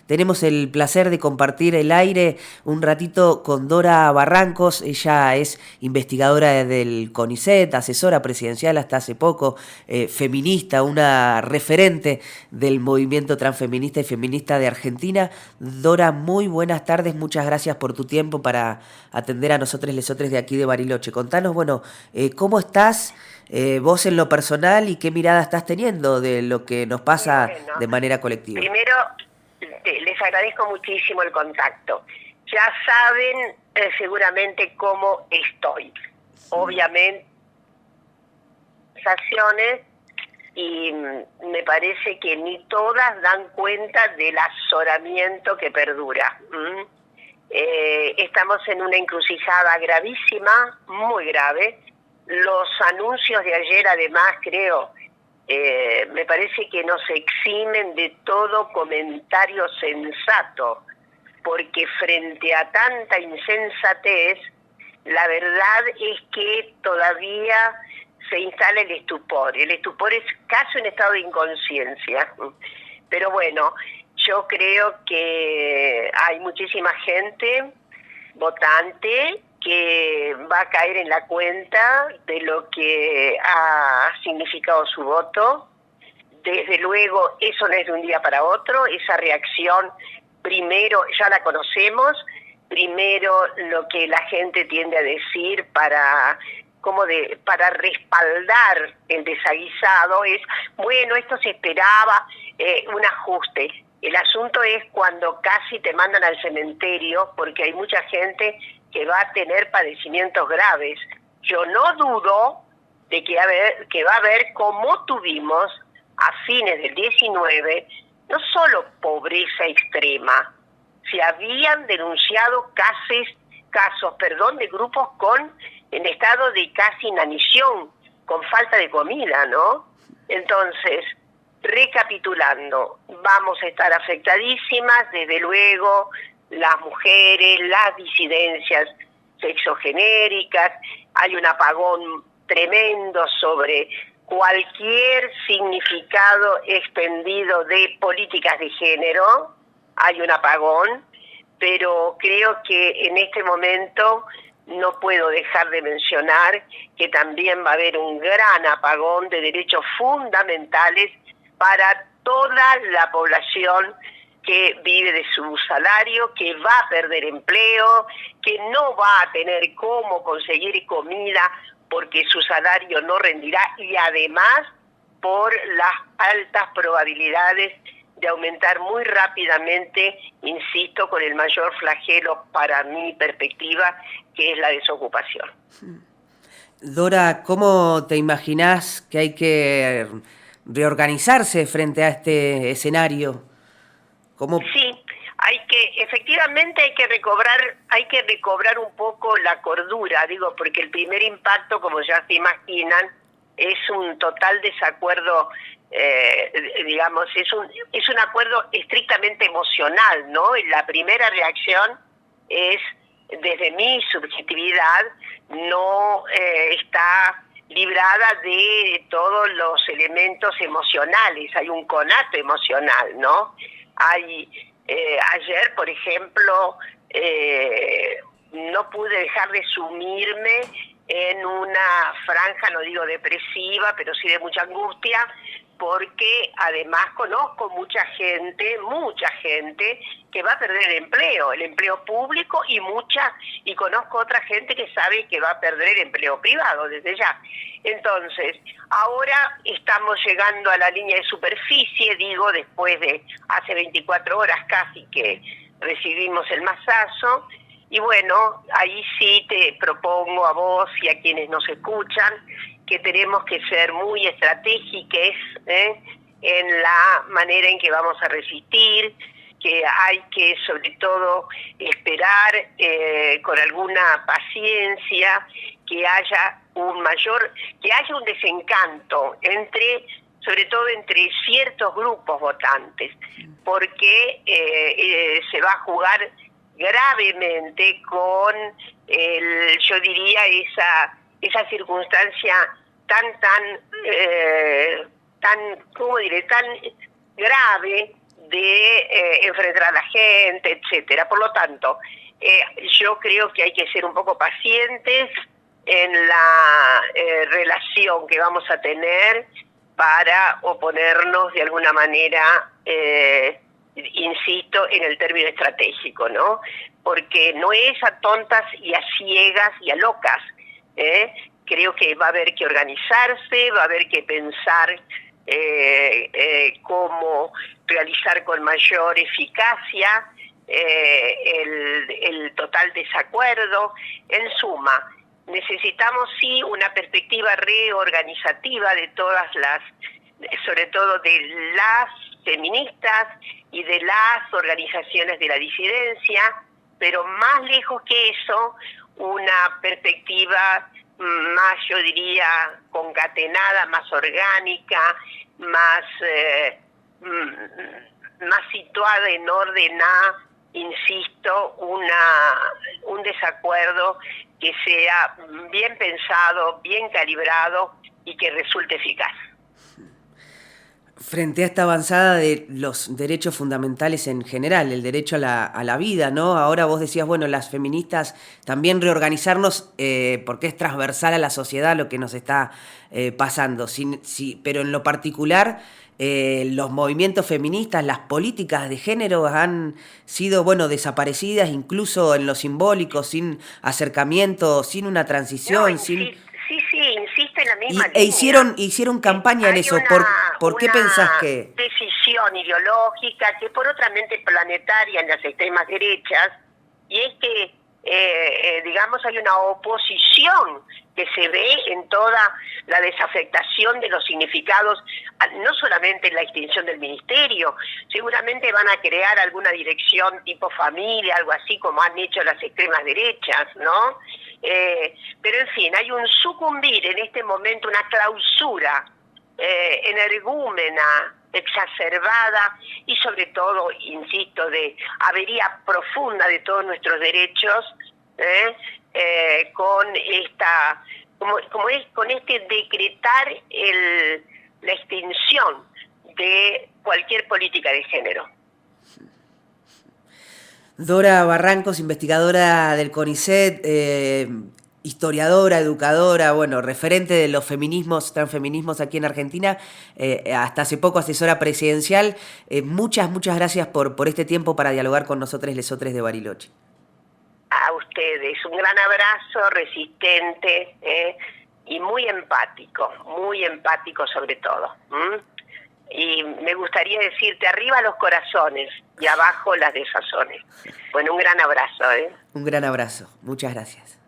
tenemos el placer de compartir el aire un ratito con Dora Barrancos. Ella es investigadora del CONICET, asesora presidencial hasta hace poco, feminista, una referente del movimiento transfeminista y feminista de Argentina. Dora, muy buenas tardes, muchas gracias por tu tiempo para atender a nosotros lesotres de aquí de Bariloche. Contanos, bueno, ¿cómo estás vos en lo personal y qué mirada estás teniendo de lo que nos pasa Bueno, de manera colectiva? primero les agradezco muchísimo el contacto. Ya saben seguramente cómo estoy. Obviamente, sensaciones y me parece que ni todas dan cuenta del azoramiento que perdura. Estamos en una encrucijada gravísima, muy grave. Los anuncios de ayer, además, creo, me parece que nos eximen de todo comentario sensato, porque frente a tanta insensatez, la verdad es que todavía se instala el estupor. El estupor es casi un estado de inconsciencia. Pero bueno, yo creo que hay muchísima gente votante que va a caer en la cuenta de lo que ha significado su voto. Desde luego, eso no es de un día para otro, esa reacción primero ya la conocemos, primero lo que la gente tiende a decir para respaldar el desaguisado es, bueno, esto se esperaba, un ajuste. El asunto es cuando casi te mandan al cementerio, porque hay mucha gente que va a tener padecimientos graves. Yo no dudo de que va a haber, como tuvimos a fines del 19, no solo pobreza extrema, se habían denunciado casos de grupos en estado de casi inanición, con falta de comida, ¿no? Entonces, recapitulando, vamos a estar afectadísimas, desde luego, las mujeres, las disidencias sexogenéricas, hay un apagón tremendo sobre cualquier significado extendido de políticas de género, hay un apagón, pero creo que en este momento no puedo dejar de mencionar que también va a haber un gran apagón de derechos fundamentales para toda la población que vive de su salario, que va a perder empleo, que no va a tener cómo conseguir comida porque su salario no rendirá y además por las altas probabilidades de aumentar muy rápidamente, insisto, con el mayor flagelo para mi perspectiva, que es la desocupación. Dora, ¿cómo te imaginás que hay que reorganizarse frente a este escenario? ¿Cómo? Sí, efectivamente hay que recobrar un poco la cordura, digo, porque el primer impacto, como ya se imaginan, es un total desacuerdo, digamos, es un acuerdo estrictamente emocional, ¿no? La primera reacción es, desde mi subjetividad, no está librada de todos los elementos emocionales, hay un conato emocional, ¿no? Ayer, por ejemplo, no pude dejar de sumirme en una franja, no digo depresiva, pero sí de mucha angustia, porque además conozco mucha gente que va a perder el empleo público y conozco otra gente que sabe que va a perder el empleo privado desde ya. Entonces, ahora estamos llegando a la línea de superficie, digo, después de hace 24 horas casi que recibimos el masazo, y bueno, ahí sí te propongo a vos y a quienes nos escuchan que tenemos que ser muy estratégicos en la manera en que vamos a resistir, que hay que sobre todo esperar con alguna paciencia que haya un desencanto sobre todo entre ciertos grupos votantes, porque se va a jugar gravemente con yo diría esa circunstancia tan ¿cómo diré?, tan grave de enfrentar a la gente, etcétera. Por lo tanto, yo creo que hay que ser un poco pacientes en la relación que vamos a tener para oponernos de alguna manera, insisto, en el término estratégico, ¿no? Porque no es a tontas y a ciegas y a locas. Creo que va a haber que organizarse, va a haber que pensar cómo realizar con mayor eficacia el total desacuerdo. En suma, necesitamos sí una perspectiva reorganizativa de todas las, sobre todo de las feministas y de las organizaciones de la disidencia, pero más lejos que eso, una perspectiva más, yo diría, concatenada, más orgánica, más situada en orden a, insisto, un desacuerdo que sea bien pensado, bien calibrado y que resulte eficaz. Frente a esta avanzada de los derechos fundamentales en general, el derecho a la vida, ¿no? Ahora vos decías, bueno, las feministas también reorganizarnos porque es transversal a la sociedad lo que nos está pasando. Pero en lo particular, los movimientos feministas, las políticas de género han sido, bueno, desaparecidas, incluso en lo simbólico, sin acercamiento, sin una transición, No, sin... Sí, insiste en la misma E línea. hicieron campaña en Hay eso. ¿Por qué una pensás que...? decisión ideológica que por otra mente planetaria en las extremas derechas, y es que, digamos, hay una oposición que se ve en toda la desafectación de los significados, no solamente en la extinción del ministerio, seguramente van a crear alguna dirección tipo familia, algo así como han hecho las extremas derechas, ¿no? Pero en fin, hay un sucumbir en este momento, una clausura energúmena, exacerbada y sobre todo, insisto, de avería profunda de todos nuestros derechos, con esta, con este decretar la extinción de cualquier política de género. Dora Barrancos, investigadora del CONICET, historiadora, educadora, bueno, referente de los feminismos, transfeminismos aquí en Argentina, hasta hace poco asesora presidencial. Muchas gracias por este tiempo para dialogar con nosotros, lesotres de Bariloche. A ustedes, un gran abrazo, resistente y muy empático sobre todo. Y me gustaría decirte, arriba los corazones y abajo las desazones. Bueno, un gran abrazo. Un gran abrazo, muchas gracias.